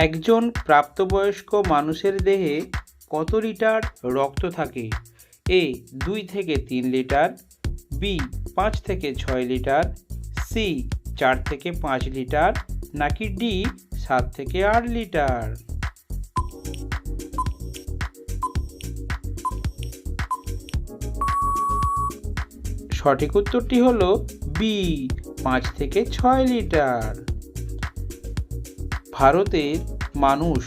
একজন প্রাপ্তবয়স্ক মানুষের দেহে কত লিটার রক্ত থাকে? এ 2 থেকে 3 লিটার, বি 5 থেকে 6 লিটার, সি 4 থেকে 5 লিটার, নাকি ডি 7 থেকে 8 লিটার? সঠিক উত্তরটি হলো বি 5 থেকে 6 লিটার। ভারতের মানুষ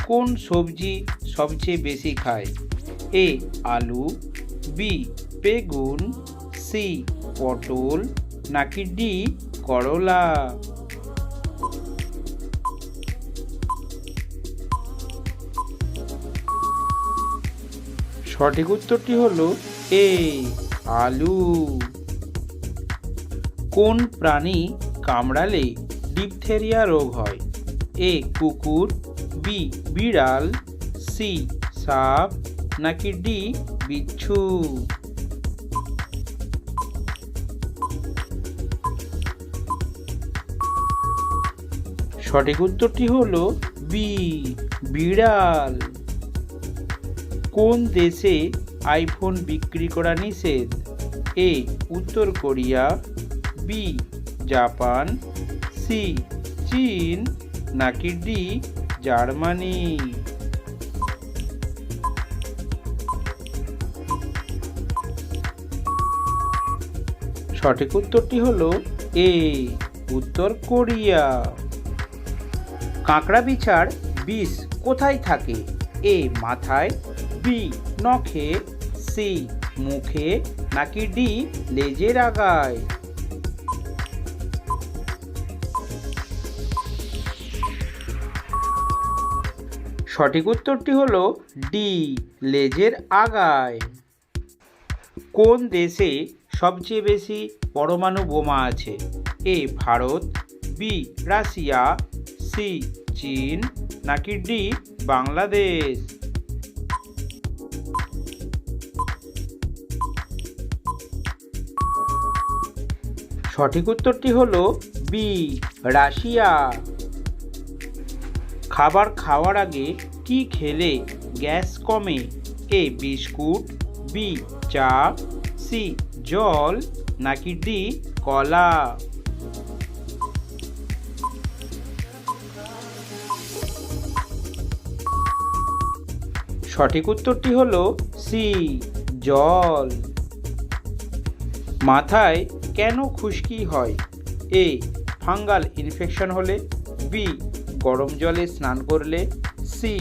কোন সবজি সবচেয়ে বেশি খায়? এ আলু, বি বেগুন, সি পটল, নাকি ডি করলা? সঠিক উত্তরটি হলো এ আলু। কোন প্রাণী কামড়ালে ডিপথেরিয়া রোগ হয়? এ কুকুর, বি বিড়াল, সি সাপ, নাকি ডি বিচ্ছু? সঠিক উত্তরটি হলো বি বিড়াল। কোন দেশে আইফোন বিক্রি করা নিষেধ? এ উত্তর কোরিয়া, বি জাপান, সি চীন, নাকি ডি জার্মানি? সঠিক উত্তরটি হলো এ উত্তর কোরিয়া। কাঁকড়া বিছার বিষ কোথায় থাকে? এ মাথায়, বি নখে, সি মুখে, নাকি ডি লেজের আগায়? সঠিক উত্তরটি হলো ডি লেজের আগায়। কোন দেশে সবচেয়ে বেশি পরমাণু বোমা আছে? এ ভারত, বি রাশিয়া, সি চীন, নাকি ডি বাংলাদেশ? সঠিক উত্তরটি হলো বি রাশিয়া। খাবার খাওয়ার আগে কি খেলে গ্যাস কমে? এ বিস্কুট, বি চা, সি জল, নাকি ডি কলা? সঠিক উত্তরটি হলো সি জল। মাথায় কেন খুশকি হয়? এ ফাঙ্গাল ইনফেকশন হলে, বি গরম জলে স্নান করলে, সি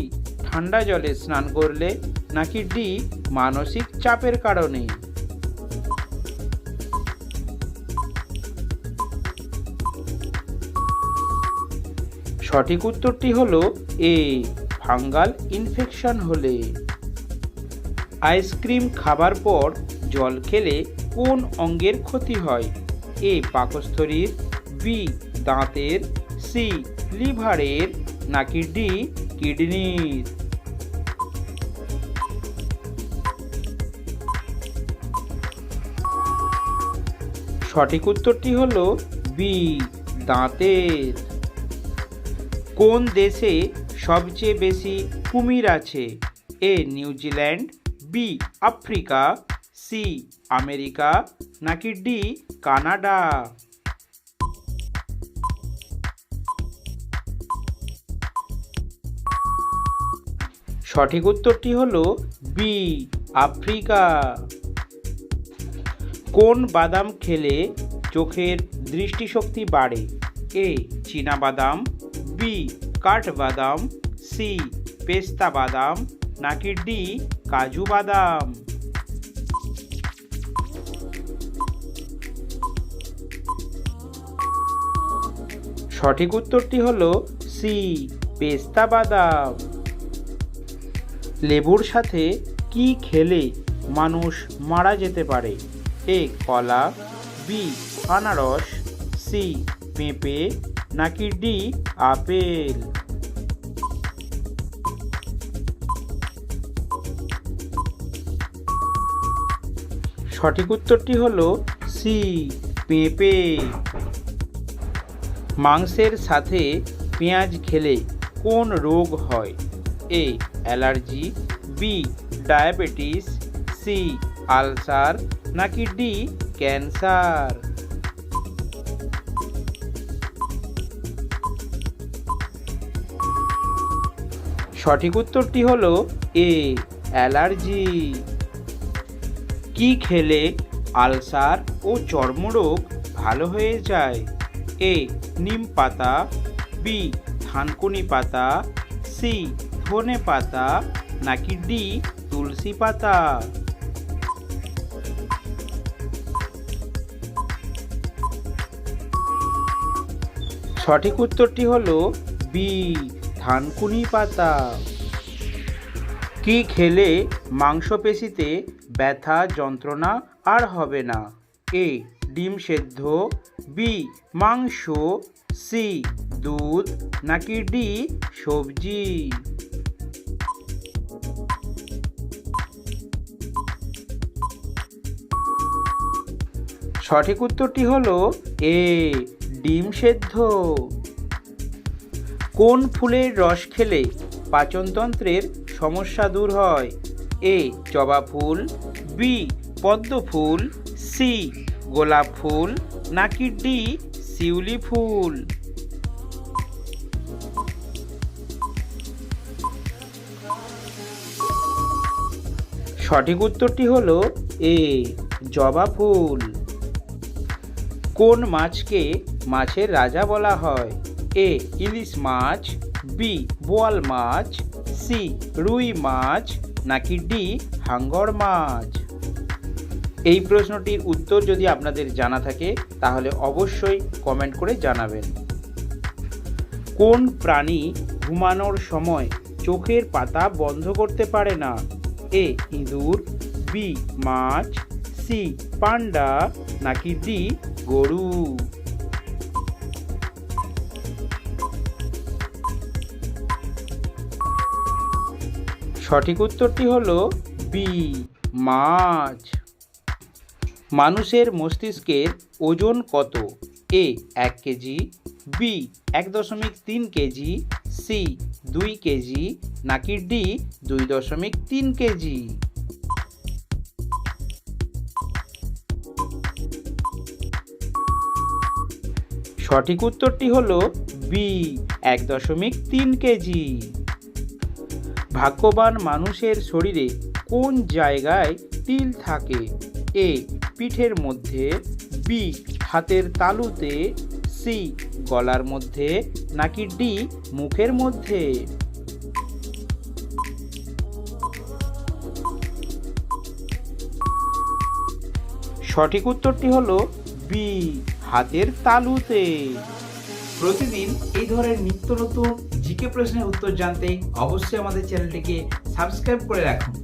ঠান্ডা জলে স্নান করলে, নাকি ডি মানসিক চাপের কারণে? সঠিক উত্তরটি হলো এ ফাঙ্গাল ইনফেকশন হলে। আইসক্রিম খাবার পর জল খেলে কোন অঙ্গের ক্ষতি হয়? এ পাকস্থলীর, বি দাঁতের, সি লিভারের, নাকি ডি কিডনির? সঠিক উত্তরটি হলো বি দাঁতের। কোন দেশে সবচেয়ে বেশি কুমির আছে? A New Zealand, B Africa, C America, নাকি ডি কানাডা? সঠিক উত্তরটি হলো বি আফ্রিকা। কোন বাদাম খেলে চোখের দৃষ্টিশক্তি বাড়ে? এ চীনা বাদাম, বি কাঠবাদাম, সি পেস্তা বাদাম, নাকি ডি কাজু বাদাম? সঠিক উত্তরটি হলো সি পেস্তা বাদাম। লেবুর সাথে কি খেলে মানুষ মারা যেতে পারে? এ কলা, বি আনারস, সি পেঁপে, নাকি ডি আপেল? সঠিক উত্তরটি হলো সি পেঁপে। মাংসের সাথে পেঁয়াজ খেলে কোন রোগ হয়? A allergy, B diabetes, C ulcer, নাকি ডি ক্যান্সার? সঠিক উত্তরটি হলো এ অ্যালার্জি। কি খেলে আলসার ও চর্মরোগ ভালো হয়ে যায়? এ নিম পাতা, বি থানকুনি পাতা, সি ধনে পাতা, নাকি ডি তুলসী পাতা? সঠিক উত্তরটি হলো বি থানকুনি পাতা। কি খেলে মাংসপেশিতে ব্যথা যন্ত্রণা আর হবে না? এ ডিম সেদ্ধ, বি মাংস, সি দুধ, নাকি ডি সবজি? সঠিক উত্তরটি হলো এ ডিম সেদ্ধ। কোন ফুলের রস খেলে পাচনতন্ত্রের সমস্যা দূর হয়? এ জবা ফুল, বি পদ্ম ফুল, সি গোলাপ ফুল, নাকি ডি শিউলি ফুল? সঠিক উত্তরটি হলো এ জবা ফুল। কোন মাছকে মাছের রাজা বলা হয়? এ ইলিশ মাছ, বি বোয়াল মাছ, সি রুই মাছ, নাকি ডি হাঙ্গর মাছ? এই প্রশ্নটির উত্তর যদি আপনাদের জানা থাকে তাহলে অবশ্যই কমেন্ট করে জানাবেন। কোন প্রাণী ঘুমানোর সময় চোখের পাতা বন্ধ করতে পারে না? এ ইঁদুর, বি মাছ, সি পান্ডা, নাকি ডি গরু? সঠিক উত্তরটি হলো বি মাছ। মানুষের মস্তিষ্কের ওজন কত? A 1 KG, B 1.3 KG, C 2 KG, নাকি ডি 2.3 কেজি? সঠিক উত্তরটি হলো বি 1.3 কেজি। ভাগ্যবান মানুষের শরীরে কোন জায়গায় তিল থাকে? এ পিঠের মধ্যে, বি হাতের তালুতে, সি গলার মধ্যে, নাকি ডি মুখের মধ্যে? সঠিক উত্তরটি হলো বি হাতের তালুতে। প্রতিদিন এই ধরনের নিত্য নতুন জিকে প্রশ্নের উত্তর জানতে অবশ্যই আমাদের চ্যানেলটিকে সাবস্ক্রাইব করে রাখুন।